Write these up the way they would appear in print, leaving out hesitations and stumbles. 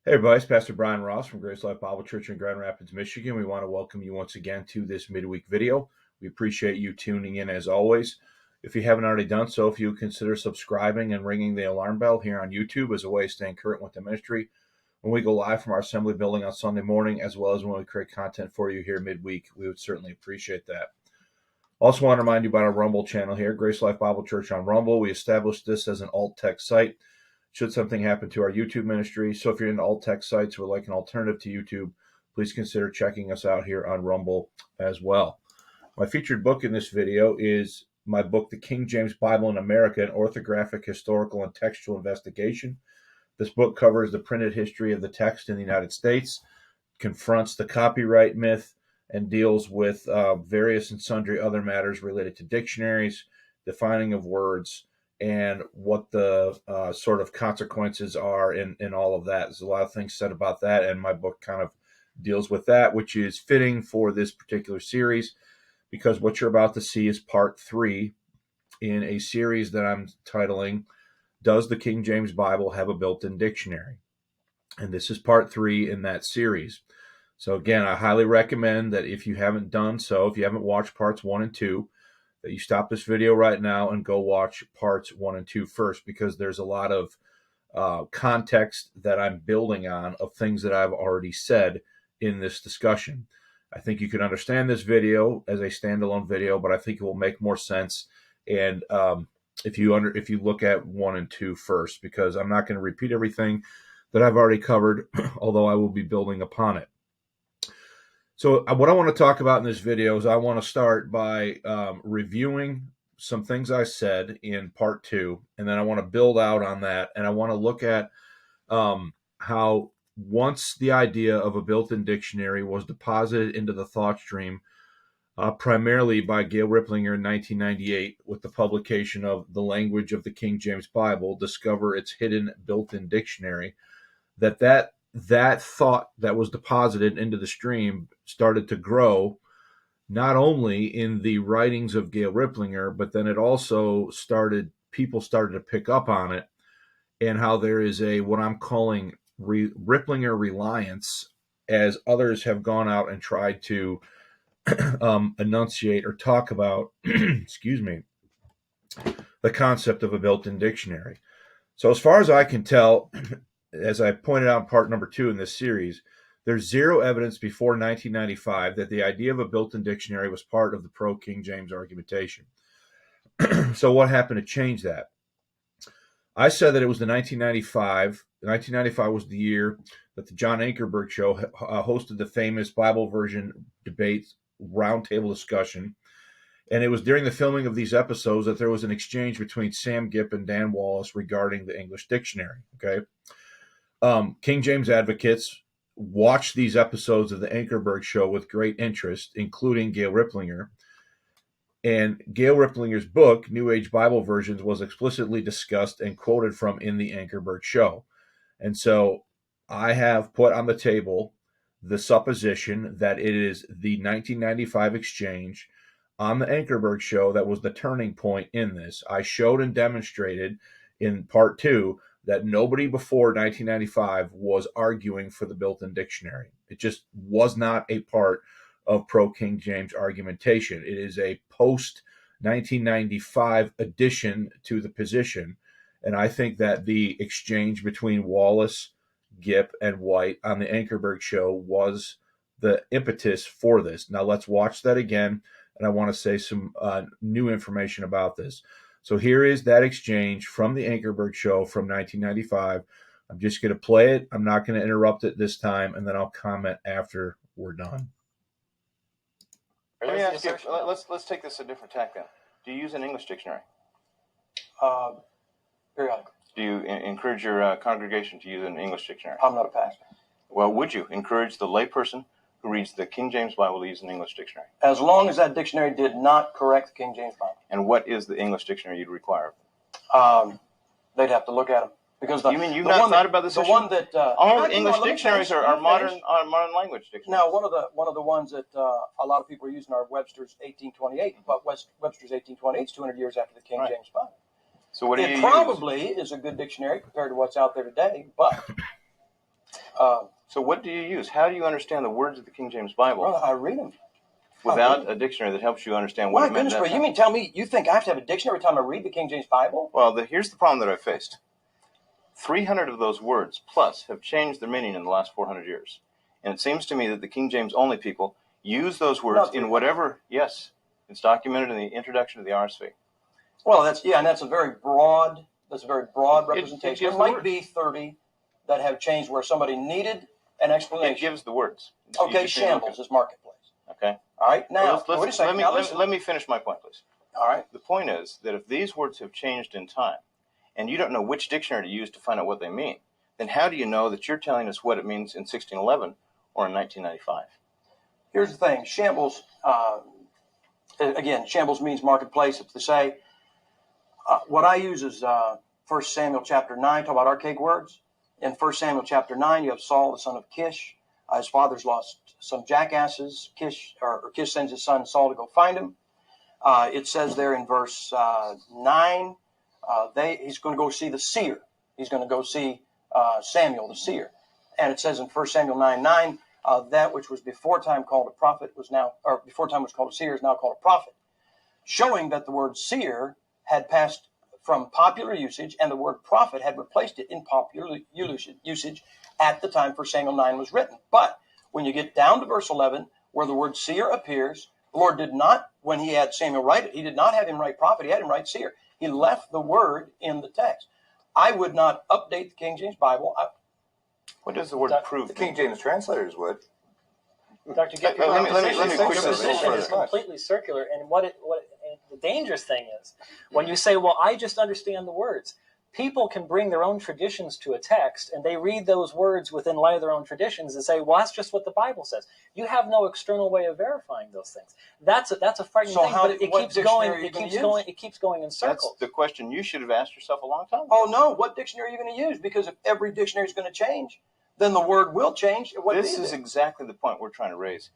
Hey everybody, it's Pastor Brian Ross from Grace Life Bible Church in Grand Rapids, Michigan. We want to welcome you once again to this midweek video. We appreciate you tuning in as always. If you haven't already done so, if you would consider subscribing and ringing the alarm bell here on YouTube as a way of staying current with the ministry when we go live from our assembly building on Sunday morning, as well as when we create content for you here midweek, we would certainly appreciate that. Also want to remind you about our Rumble channel here, Grace Life Bible Church on Rumble. We established this as an alt-text site should something happen to our YouTube ministry. So if you're into alt-text sites or like an alternative to YouTube, please consider checking us out here on Rumble as well. My featured book in this video is my book, The King James Bible in America, an Orthographic, Historical, and Textual Investigation. This book covers the printed history of the text in the United States, confronts the copyright myth, and deals with various and sundry other matters related to dictionaries, defining of words, and what the sort of consequences are in all of that. There's a lot of things said about that, and my book kind of deals with that, which is fitting for this particular series, because what you're about to see is part 3 in a series that I'm titling, Does the King James Bible Have a Built-in Dictionary? And this is part 3 in that series. So again, I highly recommend that if you haven't done so, if you haven't watched parts 1 and 2, that you stop this video right now and go watch parts 1 and 2 first, because there's a lot of context that I'm building on of things that I've already said in this discussion. I think you can understand this video as a standalone video, but I think it will make more sense and if you look at 1 and 2 first, because I'm not going to repeat everything that I've already covered, although I will be building upon it. So what I want to talk about in this video is I want to start by reviewing some things I said in part 2, and then I want to build out on that, and I want to look at how once the idea of a built-in dictionary was deposited into the thought stream, primarily by Gail Riplinger in 1998 with the publication of The Language of the King James Bible, Discover Its Hidden Built-in Dictionary, that thought that was deposited into the stream started to grow, not only in the writings of Gail Riplinger, but then it also people started to pick up on it, and how there is what I'm calling Riplinger Reliance, as others have gone out and tried to enunciate or talk about, excuse me, the concept of a built-in dictionary. So as far as I can tell, as I pointed out in part number 2 in this series, there's zero evidence before 1995 that the idea of a built-in dictionary was part of the pro-King James argumentation. So what happened to change that? I said that it was 1995. 1995 was the year that the John Ankerberg show hosted the famous Bible version debate roundtable discussion. And it was during the filming of these episodes that there was an exchange between Sam Gipp and Dan Wallace regarding the English dictionary. Okay. King James advocates watched these episodes of the Ankerberg show with great interest, including Gail Riplinger. And Gail Riplinger's book, New Age Bible Versions, was explicitly discussed and quoted from in the Ankerberg show. And so I have put on the table the supposition that it is the 1995 exchange on the Ankerberg show that was the turning point in this. I showed and demonstrated in part 2 that nobody before 1995 was arguing for the built-in dictionary. It just was not a part of pro-King James argumentation. It is a post-1995 addition to the position, and I think that the exchange between Wallace, Gipp, and White on the Ankerberg show was the impetus for this. Now let's watch that again, and I want to say some new information about this. So here is that exchange from the Ankerberg show from 1995. I'm just going to play it. I'm not going to interrupt it this time, and then I'll comment after we're done. Let me ask you, let's take this a different tack then. Do you use an English dictionary? Periodically. Do you encourage your congregation to use an English dictionary? I'm not a pastor. Well, would you encourage the layperson who reads the King James Bible to use an English dictionary? As long as that dictionary did not correct the King James Bible. And what is the English dictionary you'd require? They'd have to look at them. Because you mean you've not thought about this issue? The one that all English dictionaries are modern language dictionaries. Now, one of the ones that a lot of people are using are Webster's 1828, but Webster's 1828 is 200 years after the King James Bible. So what do you use? It probably is a good dictionary compared to what's out there today, but So what do you use? How do you understand the words of the King James Bible Well, I read them. without a dictionary that helps you understand what My it meant? goodness, you mean tell me you think I have to have a dictionary every time I read the King James Bible? Well, here's the problem that I faced. 300 of those words plus have changed their meaning in the last 400 years. And it seems to me that the King James only people use those words in whatever, yes, it's documented in the introduction to the RSV. Well, that's a very broad representation. There might be 30 that have changed where somebody needed an explanation. It gives the words. Okay, shambles is marketplace. Okay. All right, now, well, wait a second. Let me finish my point, please. All right. The point is that if these words have changed in time, and you don't know which dictionary to use to find out what they mean, then how do you know that you're telling us what it means in 1611 or in 1995? Here's the thing. Shambles, again, shambles means marketplace. If they say, what I use is 1 Samuel chapter 9, talk about archaic words. In 1 Samuel chapter 9, you have Saul, the son of Kish. His father's lost some jackasses. Kish sends his son Saul to go find him. It says there in verse 9, he's going to go see the seer. He's going to go see Samuel, the seer. And it says in 1 Samuel 9:9, that which was before time called a prophet before time was called a seer is now called a prophet, showing that the word seer had passed from popular usage and the word prophet had replaced it in popular usage at the time 1 Samuel 9 was written. But when you get down to verse 11, where the word seer appears, the Lord did not, when he had Samuel write it, he did not have him write prophet, he had him write seer. He left the word in the text. I would not update the King James Bible. What does the word prove? The King James translators would. Dr. Gipp, your let me quickly position is completely circular, and and the dangerous thing is when you say, "Well, I just understand the words." People can bring their own traditions to a text, and they read those words within light of their own traditions and say, "Well, that's just what the Bible says." You have no external way of verifying those things. That's a frightening thing, but it keeps going. It keeps going in circles. That's the question you should have asked yourself a long time ago. Oh no! What dictionary are you going to use? Because if every dictionary is going to change, then the word will change. This is exactly the point we're trying to raise.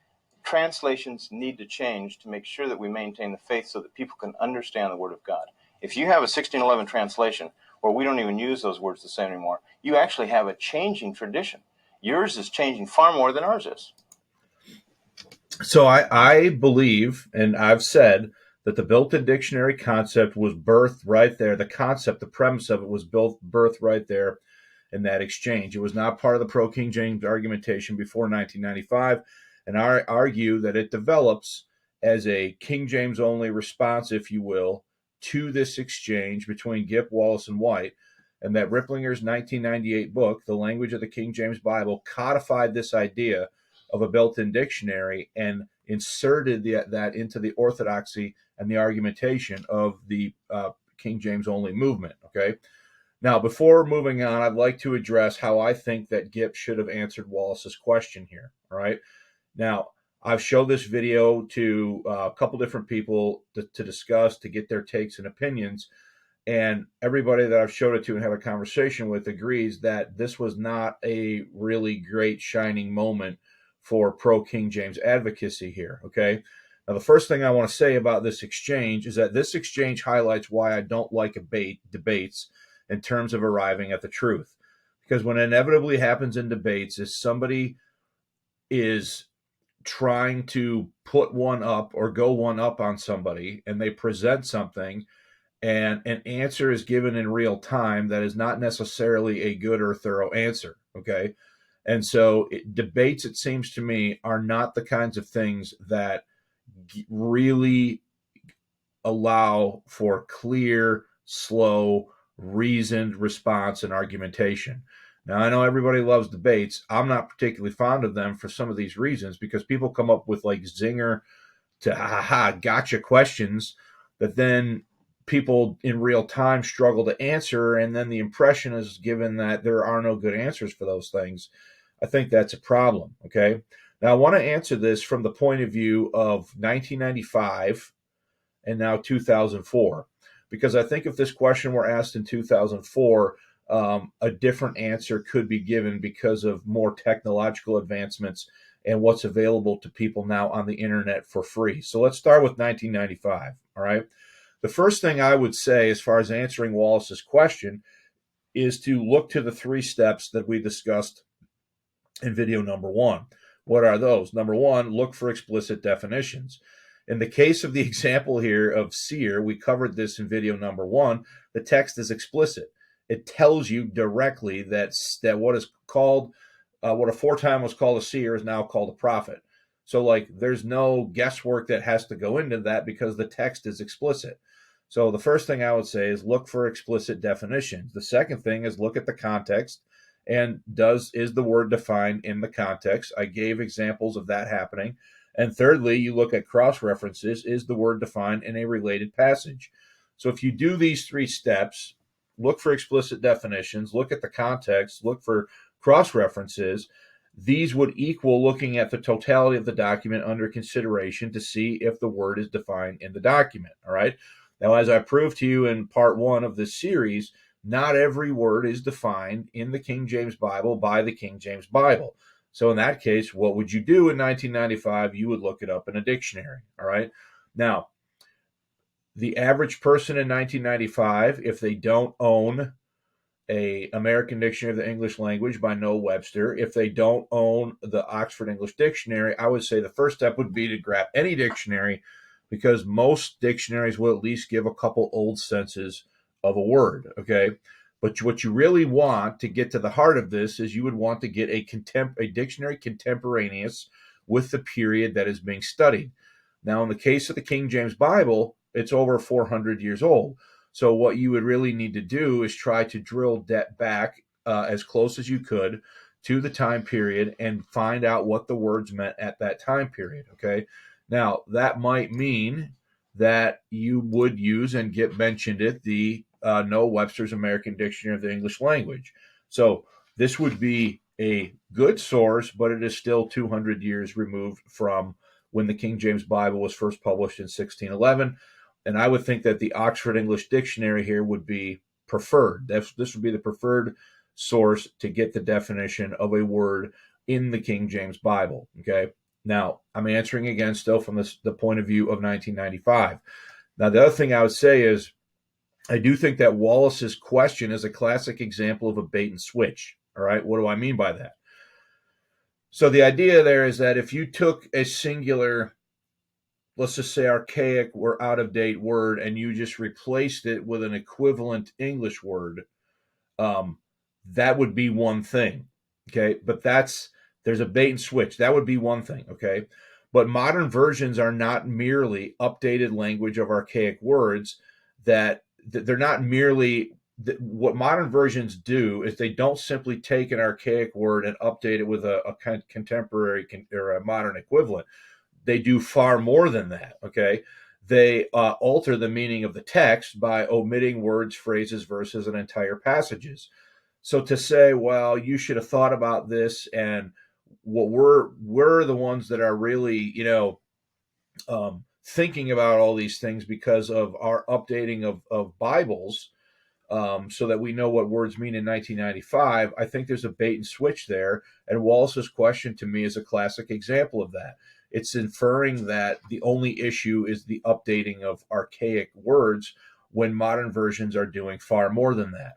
Translations need to change to make sure that we maintain the faith so that people can understand the Word of God. If you have a 1611 translation where we don't even use those words the same anymore, you actually have a changing tradition. Yours is changing far more than ours is. So I believe, and I've said, that the built-in dictionary concept was birthed right there. The concept, the premise of it was birthed right there in that exchange. It was not part of the pro-King James argumentation before 1995, and I argue that it develops as a King James only response, if you will, to this exchange between Gipp, Wallace, and White, and that Riplinger's 1998 book, The Language of the King James Bible, codified this idea of a built-in dictionary and inserted that into the orthodoxy and the argumentation of the King James only movement. Okay. Now, before moving on, I'd like to address how I think that Gipp should have answered Wallace's question here. All right. Now, I've showed this video to a couple different people to discuss, to get their takes and opinions. And everybody that I've showed it to and had a conversation with agrees that this was not a really great shining moment for pro-King James advocacy here. Okay. Now, the first thing I want to say about this exchange is that this exchange highlights why I don't like debates in terms of arriving at the truth. Because what inevitably happens in debates is somebody is trying to put one up or go one up on somebody, and they present something, and an answer is given in real time that is not necessarily a good or thorough answer. Okay. And so debates, it seems to me, are not the kinds of things that really allow for clear, slow, reasoned response and argumentation. Now, I know everybody loves debates. I'm not particularly fond of them for some of these reasons, because people come up with like zinger to gotcha questions that then people in real time struggle to answer, and then the impression is given that there are no good answers for those things. I think that's a problem. Okay. Now, I want to answer this from the point of view of 1995 and now 2004, because I think if this question were asked in 2004, a different answer could be given because of more technological advancements and what's available to people now on the internet for free. So let's start with 1995. All right. The first thing I would say as far as answering Wallace's question is to look to the three steps that we discussed in video number 1. What are those? Number 1, look for explicit definitions. In the case of the example here of seer, we covered this in video number 1. The text is explicit. It tells you directly that what is called, what aforetime was called a seer is now called a prophet. So, like, there's no guesswork that has to go into that because the text is explicit. So the first thing I would say is look for explicit definitions. The second thing is look at the context and is the word defined in the context? I gave examples of that happening. And thirdly, you look at cross-references. Is the word defined in a related passage? So if you do these 3 steps, look for explicit definitions, look at the context, look for cross-references, these would equal looking at the totality of the document under consideration to see if the word is defined in the document, all right? Now, as I proved to you in part 1 of this series, not every word is defined in the King James Bible by the King James Bible. So in that case, what would you do in 1995? You would look it up in a dictionary, all right? Now, the average person in 1995, if they don't own a American Dictionary of the English Language by Noah Webster, if they don't own the Oxford English Dictionary, I would say the first step would be to grab any dictionary, because most dictionaries will at least give a couple old senses of a word, okay? But what you really want to get to the heart of this is you would want to get a dictionary contemporaneous with the period that is being studied. Now, in the case of the King James Bible, it's over 400 years old. So what you would really need to do is try to drill that back as close as you could to the time period and find out what the words meant at that time period, okay? Now, that might mean that you would use and get mentioned at the Noah Webster's American Dictionary of the English Language. So this would be a good source, but it is still 200 years removed from when the King James Bible was first published in 1611. And I would think that the Oxford English Dictionary here would be preferred. This would be the preferred source to get the definition of a word in the King James Bible, okay? Now, I'm answering again still from the point of view of 1995. Now, the other thing I would say is I do think that Wallace's question is a classic example of a bait and switch, all right? What do I mean by that? So the idea there is that if you took a singular, let's just say archaic or out-of-date word, and you just replaced it with an equivalent English word, that would be one thing, okay? But there's a bait and switch. That would be one thing, okay? But modern versions are not merely updated language of archaic words. That they're not merely, what modern versions do is they don't simply take an archaic word and update it with a contemporary or a modern equivalent. They do far more than that, okay? They alter the meaning of the text by omitting words, phrases, verses, and entire passages. So to say, well, you should have thought about this, and what we're the ones that are really, thinking about all these things because of our updating of Bibles, so that we know what words mean in 1995. I think there's a bait and switch there, and Wallace's question to me is a classic example of that. It's inferring that the only issue is the updating of archaic words when modern versions are doing far more than that.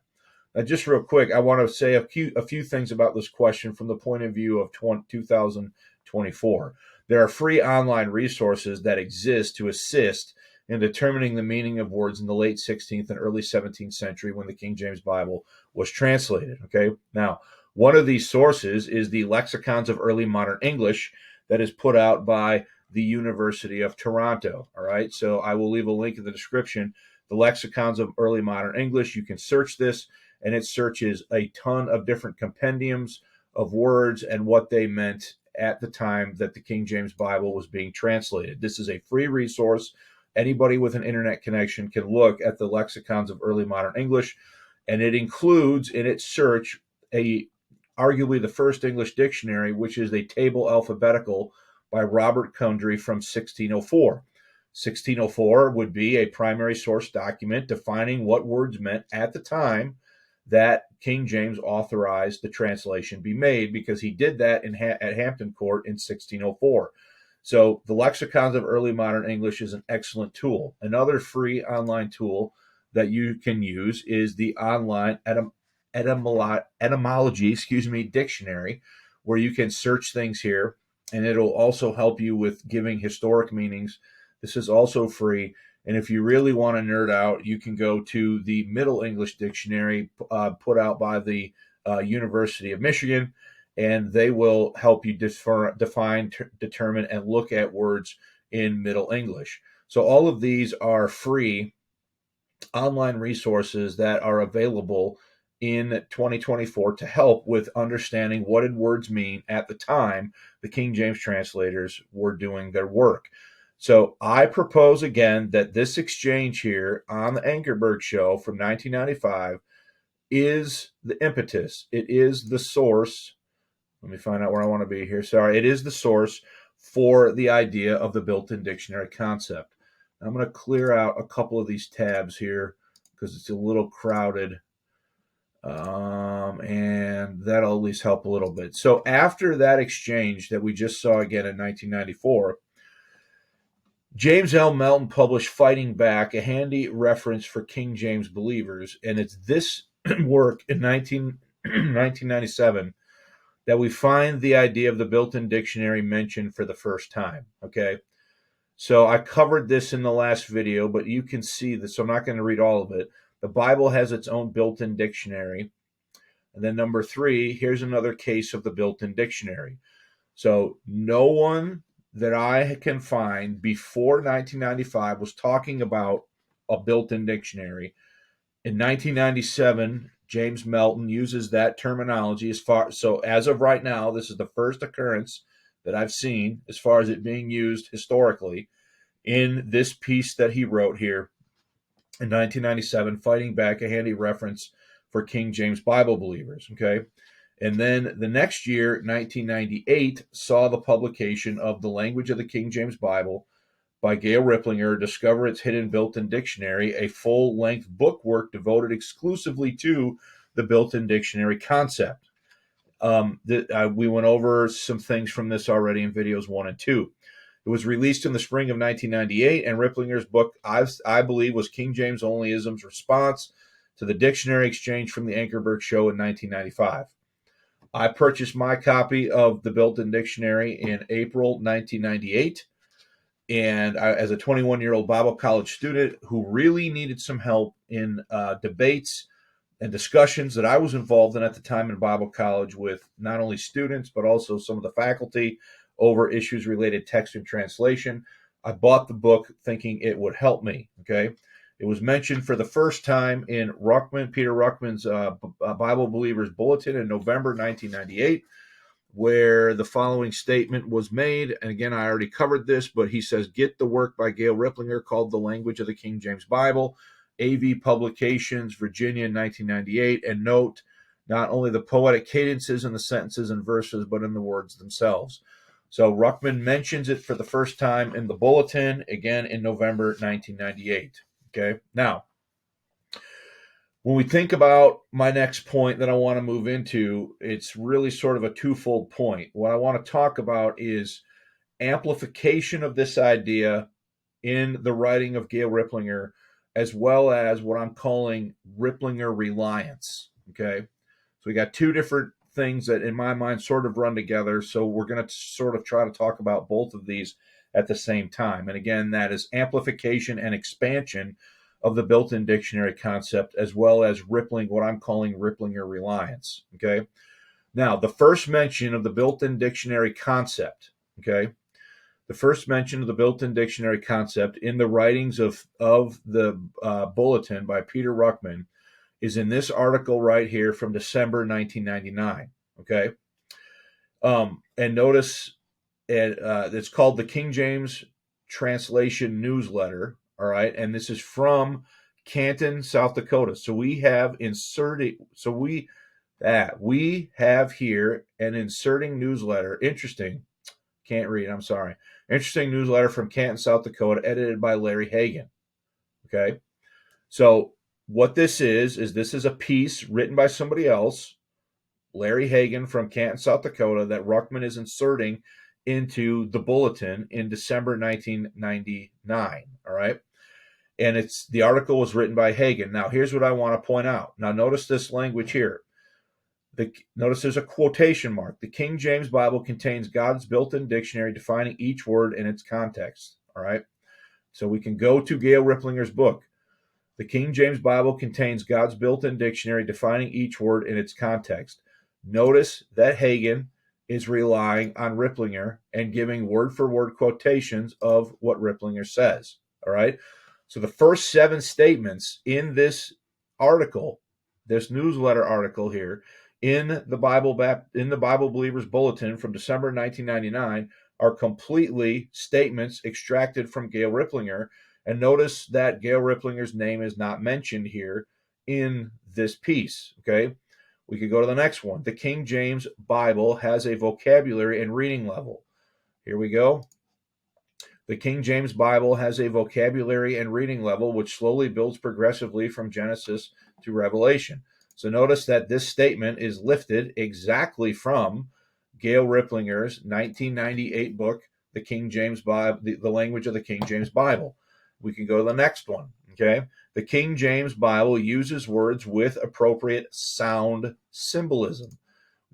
Now, just real quick, I want to say a few things about this question from the point of view of 2024. There are free online resources that exist to assist in determining the meaning of words in the late 16th and early 17th century when the King James Bible was translated, okay? Now, one of these sources is the Lexicons of Early Modern English that is put out by the University of Toronto, all right? So I will leave a link in the description. The Lexicons of Early Modern English, you can search this, and it searches a ton of different compendiums of words and what they meant at the time that the King James Bible was being translated. This is a free resource. Anybody with an internet connection can look at the Lexicons of Early Modern English, and it includes in its search arguably the first English dictionary, which is a table alphabetical by Robert Cundry from 1604. 1604 would be a primary source document defining what words meant at the time that King James authorized the translation be made, because he did that at Hampton Court in 1604. So the Lexicons of Early Modern English is an excellent tool. Another free online tool that you can use is the online etymology dictionary, where you can search things here, and it'll also help you with giving historic meanings. This is also free. And if you really want to nerd out, you can go to the Middle English Dictionary put out by the University of Michigan, and they will help you define, determine, and look at words in Middle English. So all of these are free online resources that are available in 2024 to help with understanding what did words mean at the time the King James translators were doing their work. So I propose again that this exchange here on the Ankerberg show from 1995 is the impetus. It is the source. Let me find out where I want to be here. Sorry. It is the source for the idea of the built-in dictionary concept. I'm going to clear out a couple of these tabs here because it's a little crowded. And that'll at least help a little bit. So after that exchange that we just saw again in 1994, James L. Melton published Fighting Back, a handy reference for King James believers. And it's this work in 1997 that we find the idea of the built-in dictionary mentioned for the first time. Okay. So I covered this in the last video, but you can see this. So I'm not going to read all of it. The Bible has its own built-in dictionary. And then number 3, here's another case of the built-in dictionary. So no one that I can find before 1995 was talking about a built-in dictionary. In 1997, James Melton uses that terminology so as of right now, this is the first occurrence that I've seen as far as it being used historically in this piece that he wrote here in 1997, Fighting Back, a handy reference for King James Bible believers. Okay. And then the next year, 1998, saw the publication of The Language of the King James Bible by Gail Riplinger, Discover Its Hidden Built-in Dictionary, a full-length book work devoted exclusively to the built-in dictionary concept. We went over some things from this already in videos 1 and 2. It was released in the spring of 1998, and Riplinger's book, I believe, was King James Onlyism's response to the dictionary exchange from the Ankerberg show in 1995. I purchased my copy of the built-in dictionary in April 1998, and as a 21-year-old Bible college student who really needed some help in debates and discussions that I was involved in at the time in Bible college with not only students, but also some of the faculty over issues related text and translation, I bought the book thinking it would help me. Okay. It was mentioned for the first time in Peter Ruckman's Bible Believers Bulletin in November 1998, where the following statement was made. And again, I already covered this, but he says, get the work by Gail Riplinger called The Language of the King James Bible, AV Publications, Virginia, 1998. And note, not only the poetic cadences in the sentences and verses, but in the words themselves. So Ruckman mentions it for the first time in the Bulletin, again in November 1998. Okay, now, when we think about my next point that I want to move into, it's really sort of a twofold point. What I want to talk about is amplification of this idea in the writing of Gail Riplinger, as well as what I'm calling Riplinger Reliance. Okay, so we got two different things that in my mind sort of run together. So we're going to sort of try to talk about both of these at the same time. And again, that is amplification and expansion of the built-in dictionary concept, as well as what I'm calling Riplinger Reliance. Okay. Now, the first mention of the built-in dictionary concept, okay, the first mention of the built-in dictionary concept in the writings of the Bulletin by Peter Ruckman is in this article right here from December 1999. Okay. And notice it's called the King James Translation Newsletter. All right. And this is from Canton, South Dakota. So we have we have here an inserting newsletter. Interesting. Can't read. I'm sorry. Interesting newsletter from Canton, South Dakota, edited by Larry Hagan. Okay. So what this is this is a piece written by somebody else, Larry Hagan from Canton, South Dakota, that Ruckman is inserting into the Bulletin in December 1999. All right. And the article was written by Hagan. Now, here's what I want to point out. Now, notice this language here. Notice there's a quotation mark. The King James Bible contains God's built-in dictionary defining each word in its context. All right. So we can go to Gail Riplinger's book. The King James Bible contains God's built-in dictionary defining each word in its context. Notice that Hagen is relying on Riplinger and giving word-for-word quotations of what Riplinger says. All right. So the first 7 statements in this article, this newsletter article here, in the Bible Believers Bulletin from December 1999, are completely statements extracted from Gail Riplinger. And notice that Gail Riplinger's name is not mentioned here in this piece. Okay, we could go to the next one. The King James Bible has a vocabulary and reading level. Here we go. The King James Bible has a vocabulary and reading level which slowly builds progressively from Genesis to Revelation. So notice that this statement is lifted exactly from Gail Riplinger's 1998 book, The King James Bible, the Language of the King James Bible. We can go to the next one. Okay, the King James Bible uses words with appropriate sound symbolism.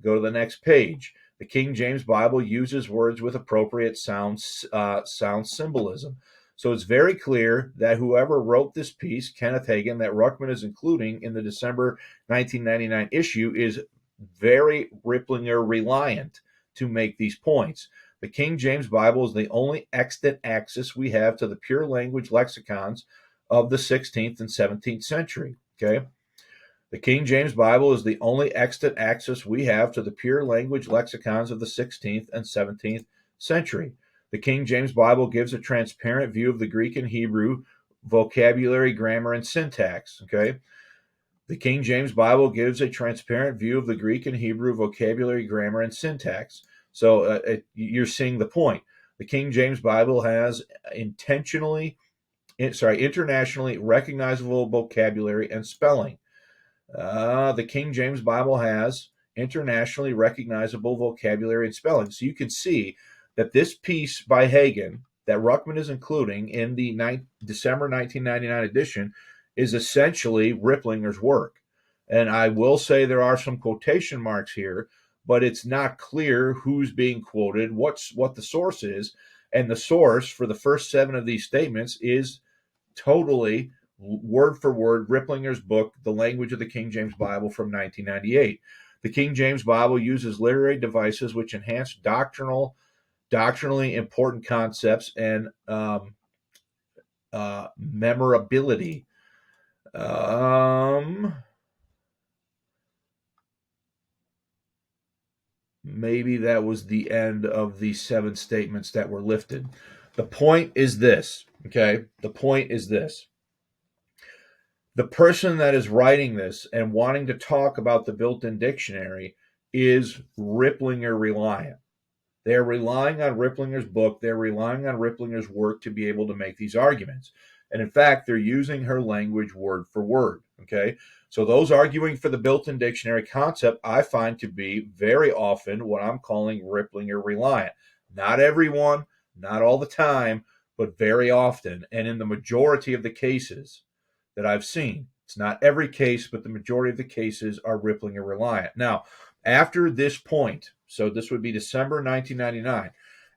Go to the next page. The King James Bible uses words with appropriate sound symbolism. So it's very clear that whoever wrote this piece, Kenneth Hagen, that Ruckman is including in the December 1999 issue, is very Riplinger reliant to make these points. The King James Bible is the only extant access we have to the pure language lexicons of the 16th and 17th century. Okay. The King James Bible is the only extant access we have to the pure language lexicons of the 16th and 17th century. The King James Bible gives a transparent view of the Greek and Hebrew vocabulary, grammar, and syntax. Okay. The King James Bible gives a transparent view of the Greek and Hebrew vocabulary, grammar, and syntax. So you're seeing the point. The King James Bible has internationally recognizable vocabulary and spelling. The King James Bible has internationally recognizable vocabulary and spelling. So you can see that this piece by Hagen that Ruckman is including in the December 1999 edition is essentially Riplinger's work. And I will say there are some quotation marks here, but it's not clear who's being quoted, what the source is. And the source for the first 7 of these statements is totally word for word Riplinger's book, The Language of the King James Bible from 1998. The King James Bible uses literary devices which enhance doctrinally important concepts and memorability. Maybe that was the end of the 7 statements that were lifted. The point is this, okay? The point is this. The person that is writing this and wanting to talk about the built-in dictionary is Riplinger reliant. They're relying on Riplinger's book. They're relying on Riplinger's work to be able to make these arguments. And in fact, they're using her language word for word, okay? So those arguing for the built-in dictionary concept, I find to be very often what I'm calling Riplinger reliant. Not everyone, not all the time, but very often. And in the majority of the cases that I've seen, it's not every case, but the majority of the cases are Riplinger reliant. Now, after this point, so this would be December 1999,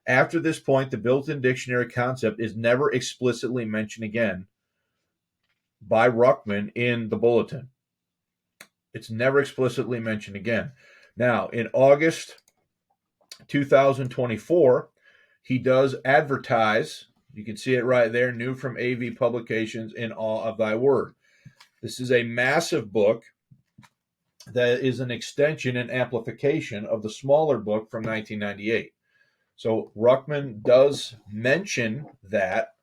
after this point, the built-in dictionary concept is never explicitly mentioned again by Ruckman in the bulletin. It's never explicitly mentioned again. Now, in August 2024, he does advertise, you can see it right there, new from AV Publications, In Awe of Thy Word. This is a massive book that is an extension and amplification of the smaller book from 1998. So Ruckman does mention that.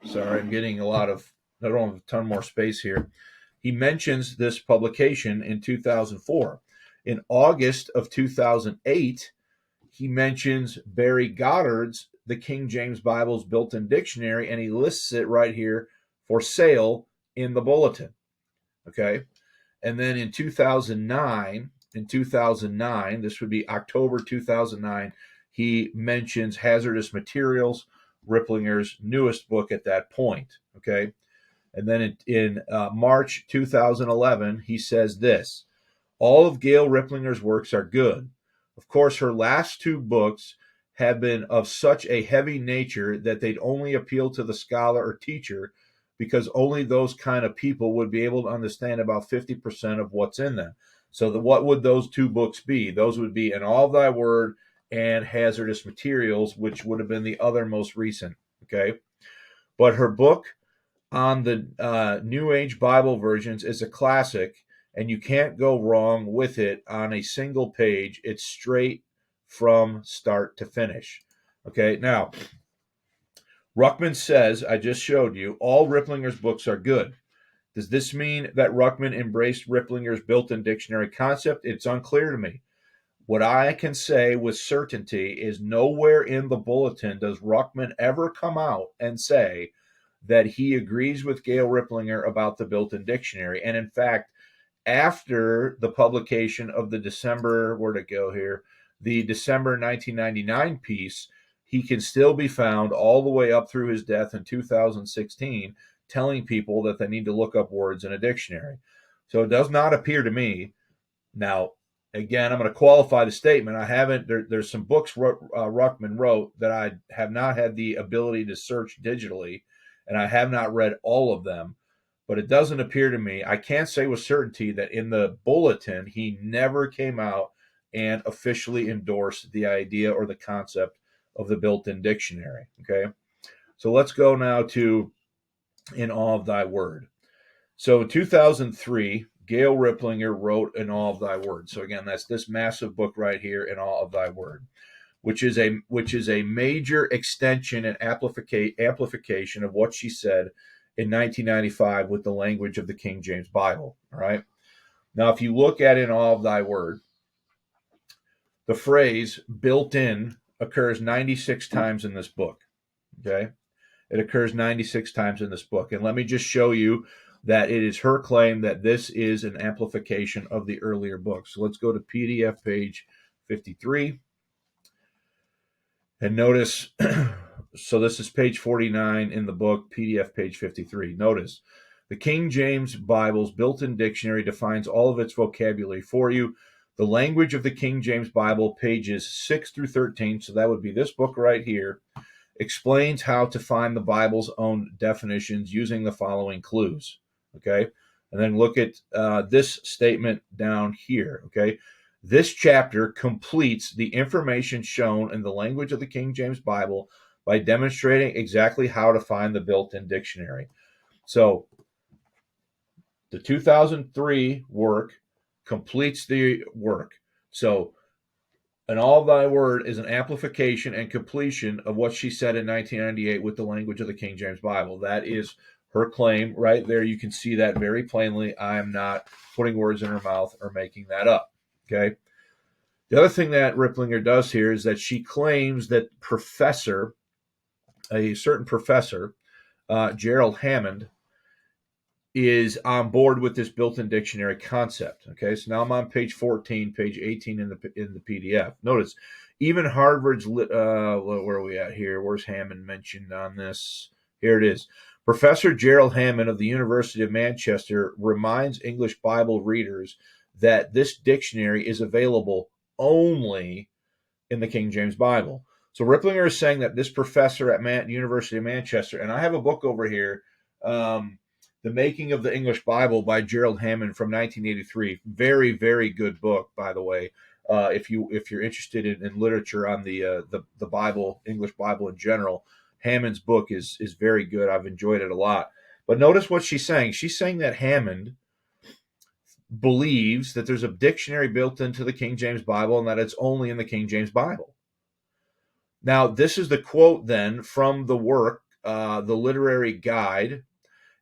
Sorry, I'm getting I don't have a ton more space here. He mentions this publication in 2004. In August of 2008, he mentions Barry Goddard's The King James Bible's Built-in Dictionary, and he lists it right here for sale in the bulletin. Okay? And then in 2009, this would be October 2009, he mentions Hazardous Materials, Riplinger's newest book at that point. Okay? And then in March 2011, he says this: All of Gail Riplinger's works are good. Of course, her last two books have been of such a heavy nature that they'd only appeal to the scholar or teacher, because only those kind of people would be able to understand about 50% of what's in them. So what would those two books be? Those would be In All Thy Word and Hazardous Materials, which would have been the other most recent. Okay, but her book on the New Age Bible versions is a classic, and you can't go wrong with it on a single page. It's straight from start to finish. Okay, now, Ruckman says, I just showed you, all Riplinger's books are good. Does this mean that Ruckman embraced Riplinger's built-in dictionary concept? It's unclear to me. What I can say with certainty is nowhere in the bulletin does Ruckman ever come out and say that he agrees with Gail Riplinger about the built-in dictionary. And in fact, after the publication of the December 1999 piece, he can still be found all the way up through his death in 2016 telling people that they need to look up words in a dictionary. So it does not appear to me. Now, again, I'm going to qualify the statement. There's some books Ruckman wrote that I have not had the ability to search digitally, and I have not read all of them. But it doesn't appear to me, I can't say with certainty that in the bulletin he never came out and officially endorsed the idea or the concept of the built-in dictionary. Okay, so let's go now to In All of Thy Word. So in 2003, Gail Riplinger wrote In All of Thy Word. So again, that's this massive book right here, In All of Thy Word, which is a major extension and amplification of what she said in 1995 with the language of the King James Bible. All right. Now, if you look at In All of Thy Word, the phrase built in occurs 96 times in this book. Okay. It occurs 96 times in this book. And let me just show you that it is her claim that this is an amplification of the earlier books. So let's go to PDF page 53. And notice, so this is page 49 in the book, PDF page 53. Notice, the King James Bible's built-in dictionary defines all of its vocabulary for you. The language of the King James Bible, pages 6 through 13, so that would be this book right here, explains how to find the Bible's own definitions using the following clues. Okay, and then look at this statement down here. Okay, this chapter completes the information shown in the language of the King James Bible by demonstrating exactly how to find the built-in dictionary. So the 2003 work completes the work. So In All Thy Word is an amplification and completion of what she said in 1998 with the language of the King James Bible. That is her claim right there. You can see that very plainly. I am not putting words in her mouth or making that up. Okay. The other thing that Riplinger does here is that she claims that a certain professor, Gerald Hammond, is on board with this built-in dictionary concept. Okay, so now I'm on page 14, page 18 in the PDF. Notice, even Harvard's, where are we at here? Where's Hammond mentioned on this? Here it is. Professor Gerald Hammond of the University of Manchester reminds English Bible readers that this dictionary is available only in the King James Bible. So Riplinger is saying that this professor at University of Manchester, and I have a book over here, The Making of the English Bible by Gerald Hammond from 1983. Very, very good book, by the way. If you're interested in literature on the Bible, English Bible in general, Hammond's book is very good. I've enjoyed it a lot. But notice what she's saying. She's saying that Hammond believes that there's a dictionary built into the King James Bible and that it's only in the King James Bible. Now, this is the quote then from the work, The Literary Guide.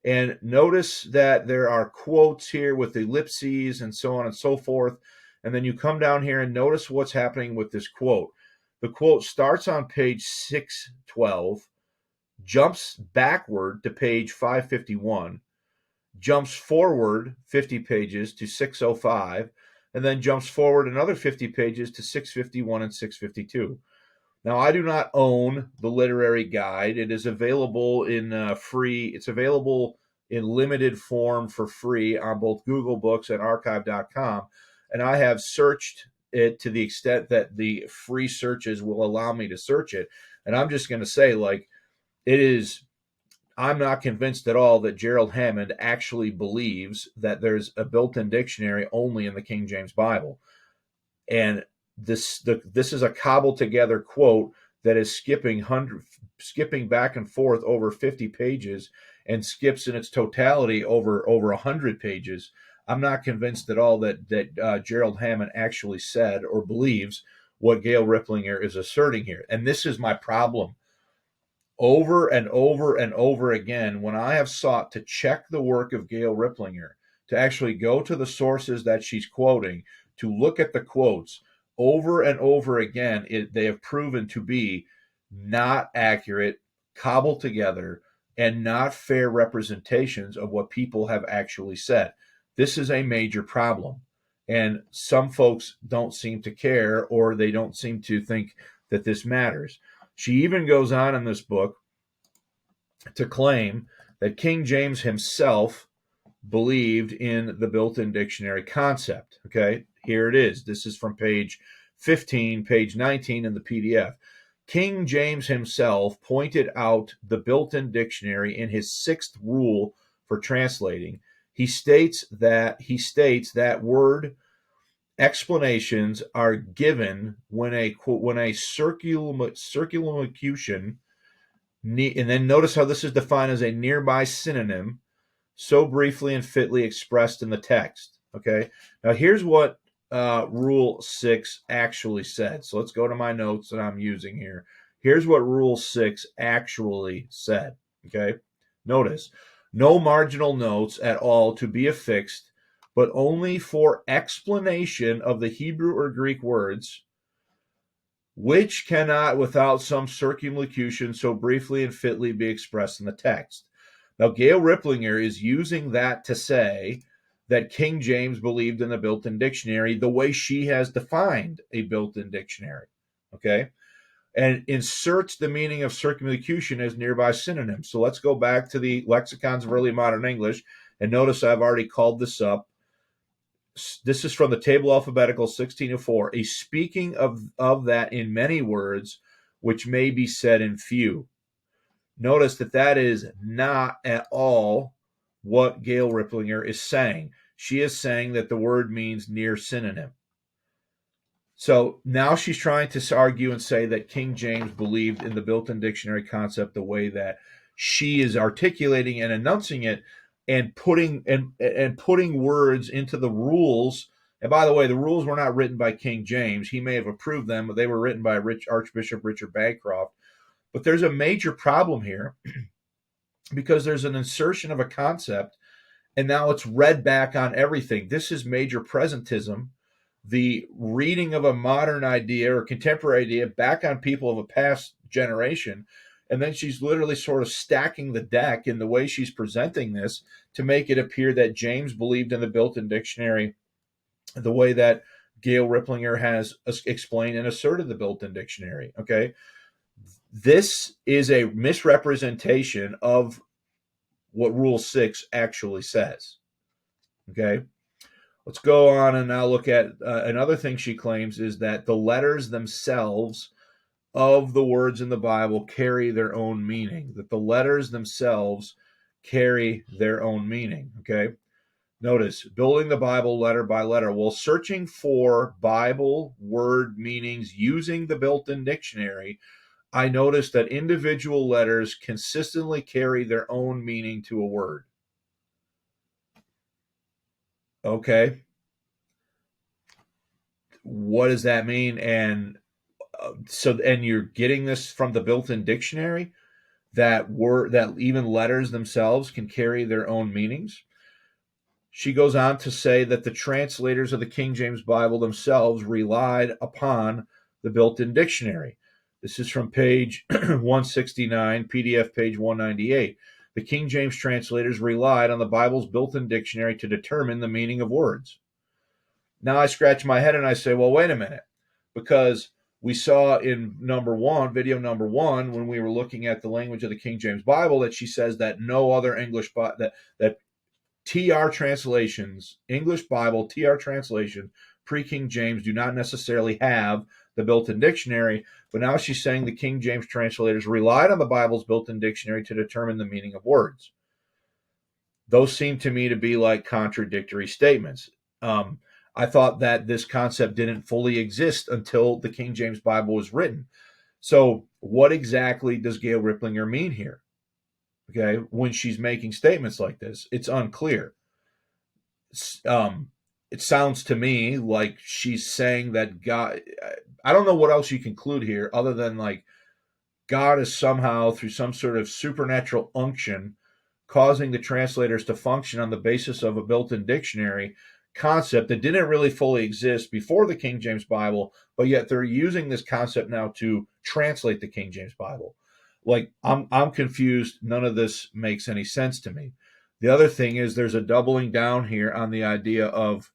And notice that there are quotes here with ellipses and so on and so forth. And then you come down here and notice what's happening with this quote. The quote starts on page 612, jumps backward to page 551, jumps forward 50 pages to 605, and then jumps forward another 50 pages to 651 and 652. Now, I do not own the Literary Guide. It is available in free. It's available in limited form for free on both Google Books and archive.com. and I have searched it to the extent that the free searches will allow me to search it. And I'm just going to say, like, I'm not convinced at all that Gerald Hammond actually believes that there's a built-in dictionary only in the King James Bible. And this is a cobbled together quote that is skipping back and forth over 50 pages and skips in its totality over 100 pages. I'm not convinced at all that Gerald Hammond actually said or believes what Gail Riplinger is asserting here. And this is my problem. Over and over and over again, when I have sought to check the work of Gail Riplinger, to actually go to the sources that she's quoting, to look at the quotes, over and over again, they have proven to be not accurate, cobbled together, and not fair representations of what people have actually said. This is a major problem. And some folks don't seem to care, or they don't seem to think that this matters. She even goes on in this book to claim that King James himself believed in the built-in dictionary concept. Okay, here it is. This is from page 15, page 19 in the PDF. King James himself pointed out the built-in dictionary in his 6th rule for translating. He states that word explanations are given when a circumlocution, and then notice how this is defined as a nearby synonym, so briefly and fitly expressed in the text. Okay, now here's what Rule 6 actually said. So let's go to my notes that I'm using here. Here's what Rule 6 actually said. Okay, notice, no marginal notes at all to be affixed, but only for explanation of the Hebrew or Greek words, which cannot, without some circumlocution, so briefly and fitly be expressed in the text. Now, Gail Riplinger is using that to say that King James believed in the built-in dictionary the way she has defined a built-in dictionary, okay? And inserts the meaning of circumlocution as nearby synonyms. So let's go back to the Lexicons of Early Modern English, and notice I've already called this up. This is from the Table Alphabetical 1604, a speaking of that in many words, which may be said in few. Notice that is not at all what Gail Riplinger is saying. She is saying that the word means near synonym. So now she's trying to argue and say that King James believed in the built-in dictionary concept the way that she is articulating and enunciating it, and putting words into the rules. And by the way, the rules were not written by King James. He may have approved them, but they were written by Archbishop Richard Bancroft. But there's a major problem here because there's an insertion of a concept, and now it's read back on everything. This is major presentism, the reading of a modern idea or contemporary idea back on people of a past generation. And then she's literally sort of stacking the deck in the way she's presenting this to make it appear that James believed in the built-in dictionary the way that Gail Riplinger has explained and asserted the built-in dictionary, okay? This is a misrepresentation of what Rule 6 actually says, okay? Let's go on and now look at another thing she claims is that the letters themselves of the words in the Bible carry their own meaning, that the letters themselves carry their own meaning, okay? Notice, building the Bible letter by letter. While searching for Bible word meanings using the built-in dictionary, I noticed that individual letters consistently carry their own meaning to a word. Okay. What does that mean? And you're getting this from the built-in dictionary, that even letters themselves can carry their own meanings. She goes on to say that the translators of the King James Bible themselves relied upon the built-in dictionary. This is from page 169, PDF page 198. The King James translators relied on the Bible's built-in dictionary to determine the meaning of words. Now I scratch my head and I say, well, wait a minute, because we saw in video number one, when we were looking at the language of the King James Bible, that she says that no other English, that TR translations, English Bible TR translations pre-King James do not necessarily have the built-in dictionary, but now she's saying the King James translators relied on the Bible's built-in dictionary to determine the meaning of words. Those seem to me to be like contradictory statements. I thought that this concept didn't fully exist until the King James Bible was written. So what exactly does Gail Riplinger mean here? Okay, when she's making statements like this, it's unclear. It sounds to me like she's saying that God, I don't know what else you conclude here other than like God is somehow, through some sort of supernatural unction, causing the translators to function on the basis of a built-in dictionary concept that didn't really fully exist before the King James Bible, but yet they're using this concept now to translate the King James Bible. Like, I'm confused. None of this makes any sense to me. The other thing is there's a doubling down here on the idea of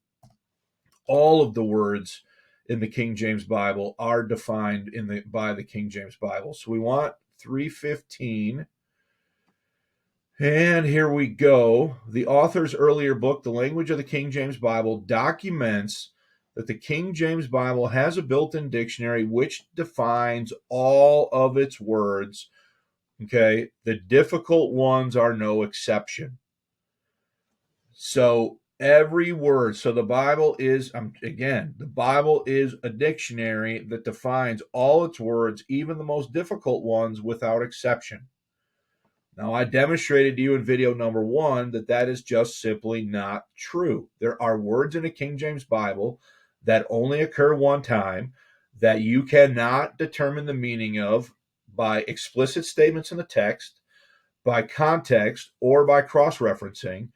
all of the words in the King James Bible are defined by the King James Bible. So we want 315. And here we go. The author's earlier book, The Language of the King James Bible, documents that the King James Bible has a built-in dictionary which defines all of its words. Okay, the difficult ones are no exception. So every word, so the Bible is, the Bible is a dictionary that defines all its words, even the most difficult ones, without exception. Now, I demonstrated to you in video number 1 that that is just simply not true. There are words in the King James Bible that only occur one time that you cannot determine the meaning of by explicit statements in the text, by context, or by cross-referencing.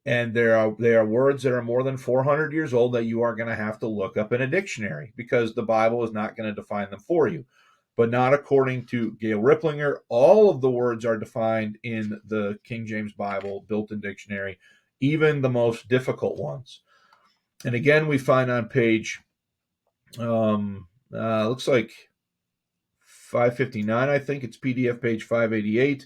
And they are words that are more than 400 years old that you are going to have to look up in a dictionary because the Bible is not going to define them for you. But not according to Gail Riplinger. All of the words are defined in the King James Bible built-in dictionary, even the most difficult ones. And again, we find on page, looks like 559, I think it's PDF page 588,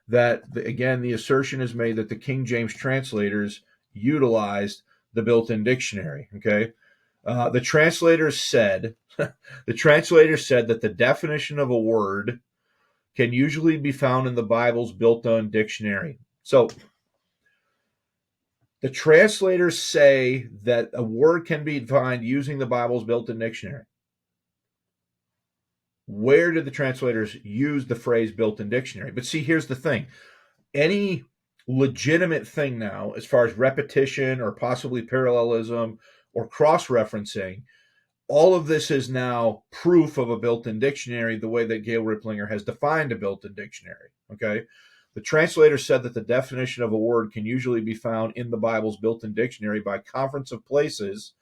that, again, the assertion is made that the King James translators utilized the built-in dictionary, okay? The translators said that the definition of a word can usually be found in the Bible's built-in dictionary. So the translators say that a word can be defined using the Bible's built-in dictionary. Where did the translators use the phrase built-in dictionary? But see, here's the thing. Any legitimate thing now, as far as repetition or possibly parallelism or cross-referencing, all of this is now proof of a built-in dictionary the way that Gail Riplinger has defined a built-in dictionary, okay? The translator said that the definition of a word can usually be found in the Bible's built-in dictionary by conference of places,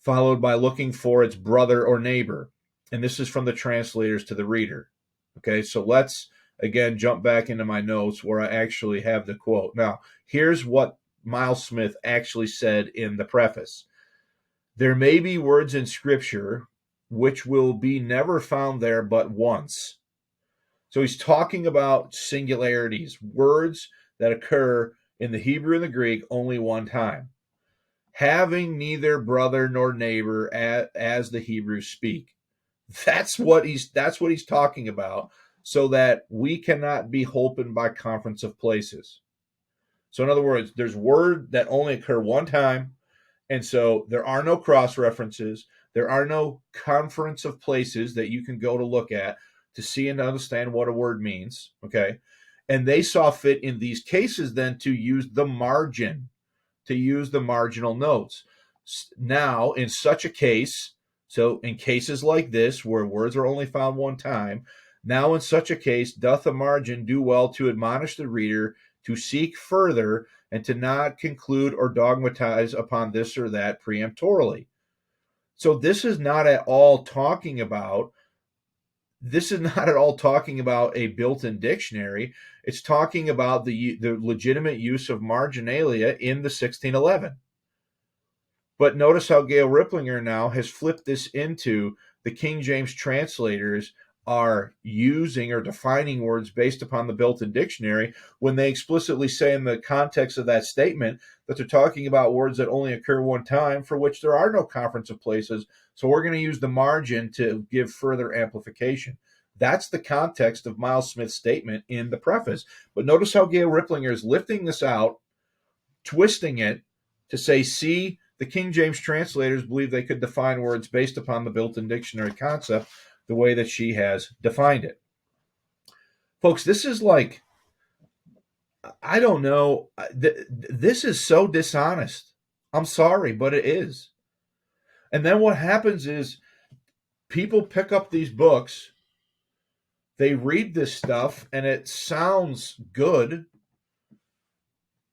followed by looking for its brother or neighbor. And this is from the translators to the reader, okay? So let's, again, jump back into my notes where I actually have the quote. Now, here's what Miles Smith actually said in the preface. There may be words in Scripture which will be never found there but once. So he's talking about singularities, words that occur in the Hebrew and the Greek only one time. Having neither brother nor neighbor as the Hebrews speak. That's what he's talking about, so that we cannot be holpen by conference of places. So in other words, there's word that only occur one time. And so there are no cross-references. There are no conference of places that you can go to look at to see and understand what a word means, okay? And they saw fit in these cases then to use the margin, to use the marginal notes. Now, in such a case, so in cases like this where words are only found one time, now in such a case doth a margin do well to admonish the reader to seek further and to not conclude or dogmatize upon this or that peremptorily. So this is not at all talking about a built-in dictionary. It's talking about the legitimate use of marginalia in the 1611. But notice how Gail Riplinger now has flipped this into the King James translators are using or defining words based upon the built-in dictionary when they explicitly say in the context of that statement that they're talking about words that only occur one time for which there are no conference of places. So we're going to use the margin to give further amplification. That's the context of Miles Smith's statement in the preface. But notice how Gail Riplinger is lifting this out, twisting it to say, see, the King James translators believe they could define words based upon the built-in dictionary concept the way that she has defined it. Folks, this is like, I don't know, this is so dishonest. I'm sorry, but it is. And then what happens is people pick up these books, they read this stuff, and it sounds good.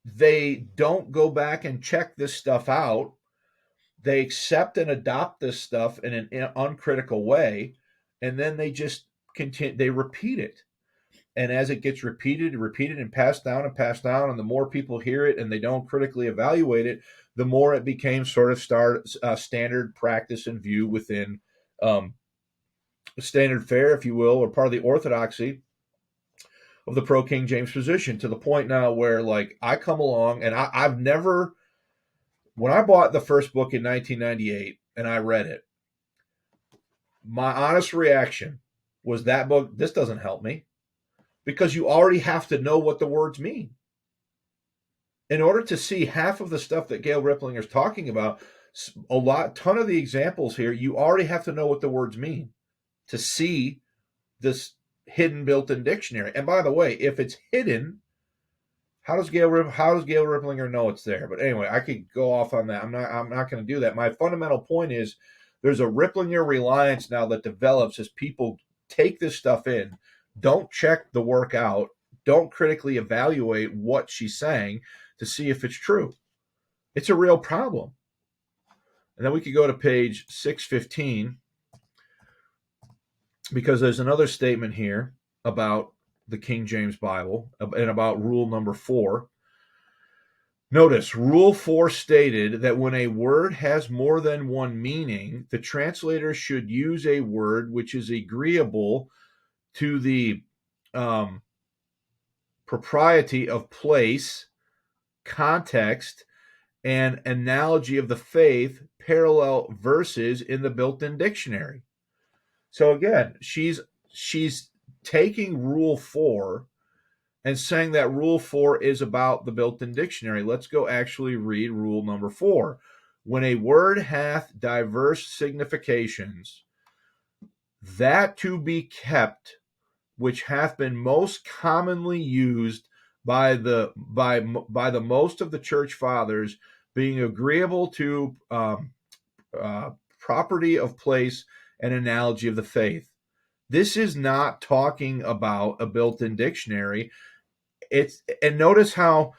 They don't go back and check this stuff out. They accept and adopt this stuff in an uncritical way, and then they just continue, they repeat it. And as it gets repeated and passed down, and the more people hear it and they don't critically evaluate it, the more it became sort of standard practice and view within standard fare, if you will, or part of the orthodoxy of the pro-King James position, to the point now where, like, I come along and I've never, when I bought the first book in 1998 and I read it, my honest reaction was, that book, this doesn't help me. Because you already have to know what the words mean. In order to see half of the stuff that Gail Riplinger is talking about, ton of the examples here, you already have to know what the words mean to see this hidden built-in dictionary. And by the way, if it's hidden, how does Gail Riplinger know it's there? But anyway, I could go off on that. I'm not going to do that. My fundamental point is, there's a Riplinger reliance now that develops as people take this stuff in, don't check the work out, don't critically evaluate what she's saying to see if it's true. It's a real problem. And then we could go to page 615, because there's another statement here about the King James Bible and about rule number 4. Notice, rule 4 stated that when a word has more than one meaning, the translator should use a word which is agreeable to the propriety of place, context, and analogy of the faith, parallel verses in the built-in dictionary. So again, she's taking rule 4 and saying that rule 4 is about the built-in dictionary. Let's go actually read rule number 4. When a word hath diverse significations, that to be kept which hath been most commonly used by the most of the church fathers, being agreeable to property of place and analogy of the faith. This is not talking about a built-in dictionary. And notice how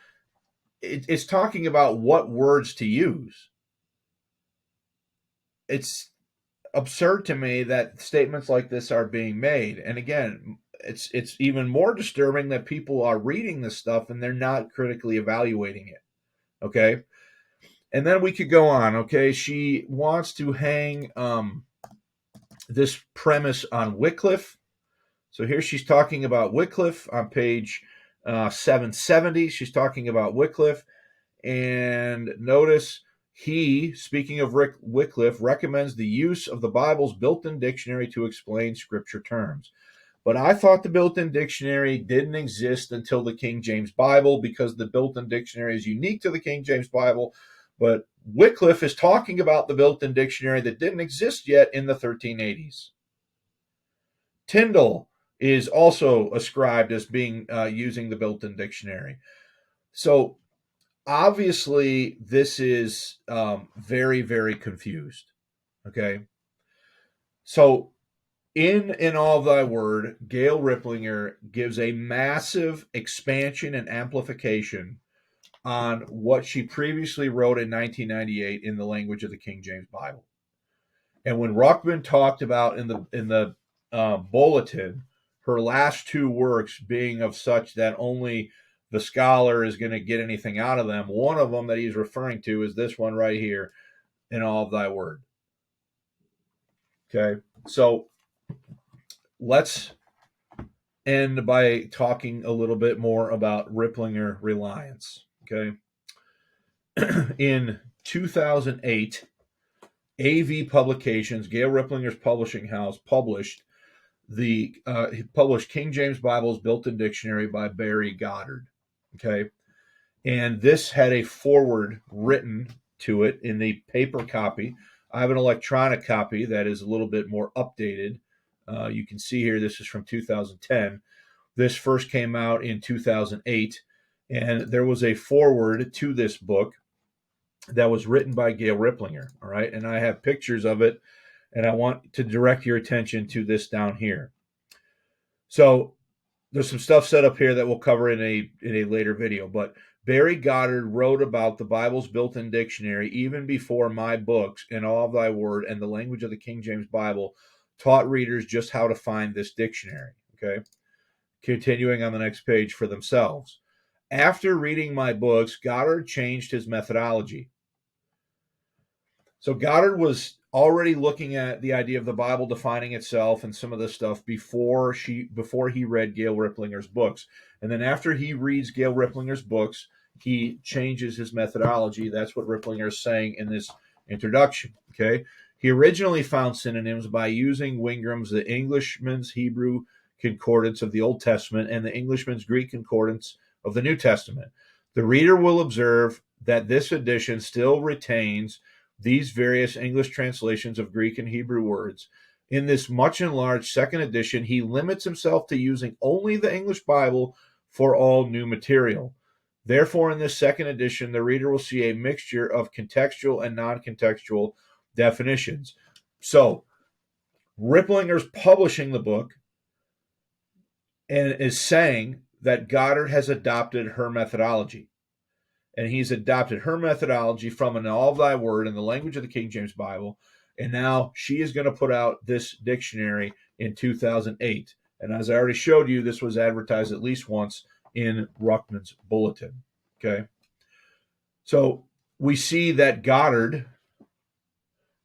it's talking about what words to use. It's absurd to me that statements like this are being made. And again, it's even more disturbing that people are reading this stuff and they're not critically evaluating it. Okay. And then we could go on. Okay. She wants to hang this premise on Wycliffe. So here she's talking about Wycliffe on page 770. She's talking about Wycliffe. And notice, he, speaking of Wycliffe, recommends the use of the Bible's built-in dictionary to explain scripture terms. But I thought the built-in dictionary didn't exist until the King James Bible, because the built-in dictionary is unique to the King James Bible. But Wycliffe is talking about the built-in dictionary that didn't exist yet in the 1380s. Tyndall is also ascribed as being using the built-in dictionary. So obviously, this is very, very confused. Okay. So in All Thy Word, Gail Riplinger gives a massive expansion and amplification on what she previously wrote in 1998 in the language of the King James Bible. And when Ruckman talked about in the bulletin, her last 2 works being of such that only the scholar is going to get anything out of them, one of them that he's referring to is this one right here, In All of Thy Word. Okay, so let's end by talking a little bit more about Riplinger Reliance. Okay. In 2008, AV Publications, Gail Riplinger's publishing house, published King James Bible's Built-in Dictionary by Barry Goddard. Okay. And this had a foreword written to it in the paper copy. I have an electronic copy that is a little bit more updated. You can see here, this is from 2010. This first came out in 2008, and there was a foreword to this book that was written by Gail Riplinger. All right, and I have pictures of it, and I want to direct your attention to this down here. So there's some stuff set up here that we'll cover in a later video, but Barry Goddard wrote about the Bible's built-in dictionary even before my books, And All of Thy Word and the Language of the King James Bible, taught readers just how to find this dictionary. Okay, continuing on the next page for themselves. After reading my books, Goddard changed his methodology. So Goddard was already looking at the idea of the Bible defining itself and some of this stuff before he read Gail Riplinger's books. And then after he reads Gail Riplinger's books, he changes his methodology. That's what Riplinger is saying in this introduction. Okay. He originally found synonyms by using Wingram's The Englishman's Hebrew Concordance of the Old Testament and the Englishman's Greek Concordance of the New Testament. The reader will observe that this edition still retains these various English translations of Greek and Hebrew words. In this much enlarged second edition, he limits himself to using only the English Bible for all new material. Therefore, in this second edition, the reader will see a mixture of contextual and non-contextual definitions. So, Riplinger's publishing the book and is saying that Goddard has adopted her methodology. And he's adopted her methodology from An All of Thy Word in the language of the King James Bible. And now she is going to put out this dictionary in 2008. And as I already showed you, this was advertised at least once in Ruckman's bulletin. Okay. So we see that Goddard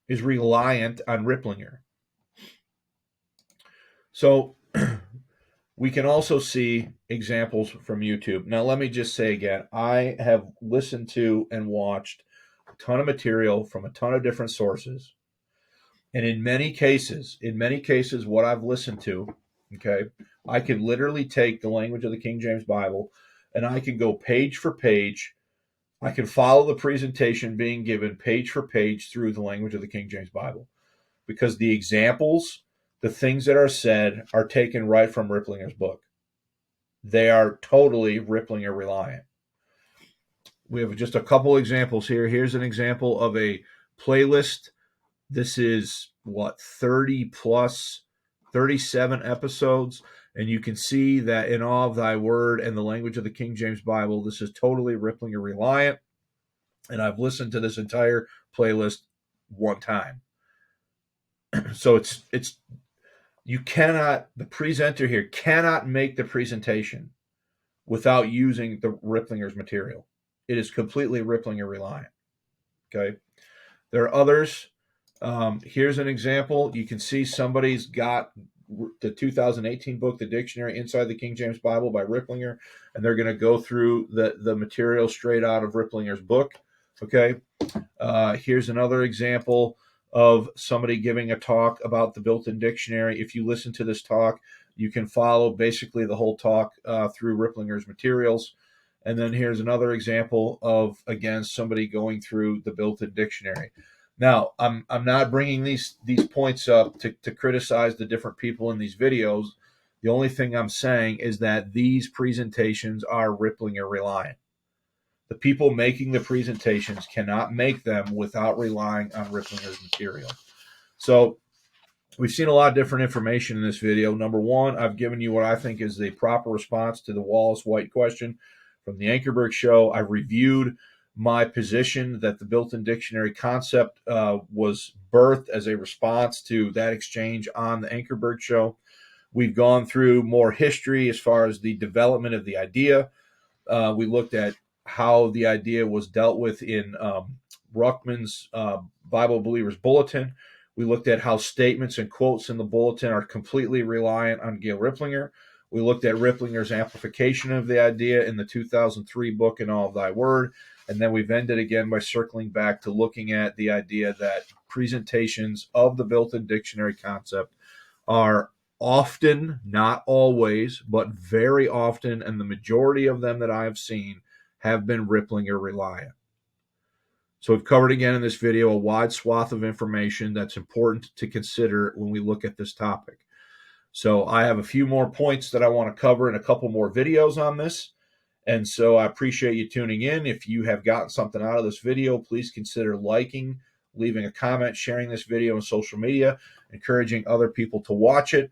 is reliant on Riplinger. So we can also see examples from YouTube. Now, let me just say again, I have listened to and watched a ton of material from a ton of different sources. And in many cases, what I've listened to, okay, I can literally take the language of the King James Bible and I can go page for page. I can follow the presentation being given page for page through the language of the King James Bible, because the examples, the things that are said, are taken right from Riplinger's book. They are totally Riplinger reliant. We have just a couple examples here. Here's an example of a playlist. This is 30 plus 37 episodes. And you can see that In All of Thy Word and the Language of the King James Bible, this is totally Riplinger reliant. And I've listened to this entire playlist one time. So it's you cannot, the presenter here cannot make the presentation without using the Riplinger's material. It is completely Riplinger reliant. Okay. There are others. Here's an example. You can see somebody's got the 2018 book, The Dictionary Inside the King James Bible by Riplinger, and they're going to go through the material straight out of Riplinger's book. Okay. Here's another example of somebody giving a talk about the built-in dictionary. If you listen to this talk, you can follow basically the whole talk through Riplinger's materials. And then here's another example of, again, somebody going through the built-in dictionary. Now, I'm not bringing these points up to criticize the different people in these videos. The only thing I'm saying is that these presentations are Riplinger reliant. The people making the presentations cannot make them without relying on Riplinger's material. So we've seen a lot of different information in this video. Number one, I've given you what I think is the proper response to the Wallace-White question from the Ankerberg show. I've reviewed my position that the built-in dictionary concept was birthed as a response to that exchange on the Ankerberg show. We've gone through more history as far as the development of the idea. We looked at how the idea was dealt with in Ruckman's Bible Believers Bulletin. We looked at how statements and quotes in the bulletin are completely reliant on Gail Riplinger. We looked at Riplinger's amplification of the idea in the 2003 book, In All of Thy Word. And then we've ended again by circling back to looking at the idea that presentations of the built-in dictionary concept are often, not always, but very often, and the majority of them that I have seen have been Riplinger reliant. So we've covered again in this video a wide swath of information that's important to consider when we look at this topic. So I have a few more points that I want to cover in a couple more videos on this. And so I appreciate you tuning in. If you have gotten something out of this video, please consider liking, leaving a comment, sharing this video on social media, encouraging other people to watch it.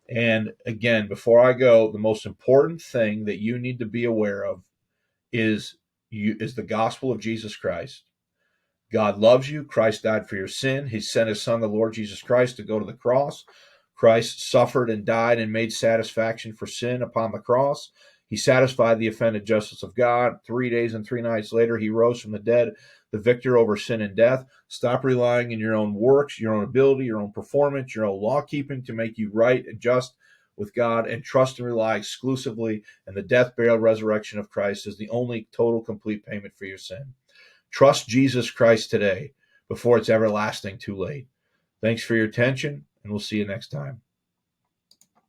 And again, before I go, the most important thing that you need to be aware of is the gospel of Jesus Christ. God loves you. Christ died for your sin. He sent his son, the Lord Jesus Christ, to go to the cross. Christ suffered and died and made satisfaction for sin upon the cross. He satisfied the offended justice of God. 3 days and 3 nights later, he rose from the dead, the victor over sin and death. Stop relying on your own works, your own ability, your own performance, your own law-keeping to make you right and just with God, and trust and rely exclusively in the death, burial, resurrection of Christ as the only total, complete payment for your sin. Trust Jesus Christ today before it's everlasting too late. Thanks for your attention, and we'll see you next time.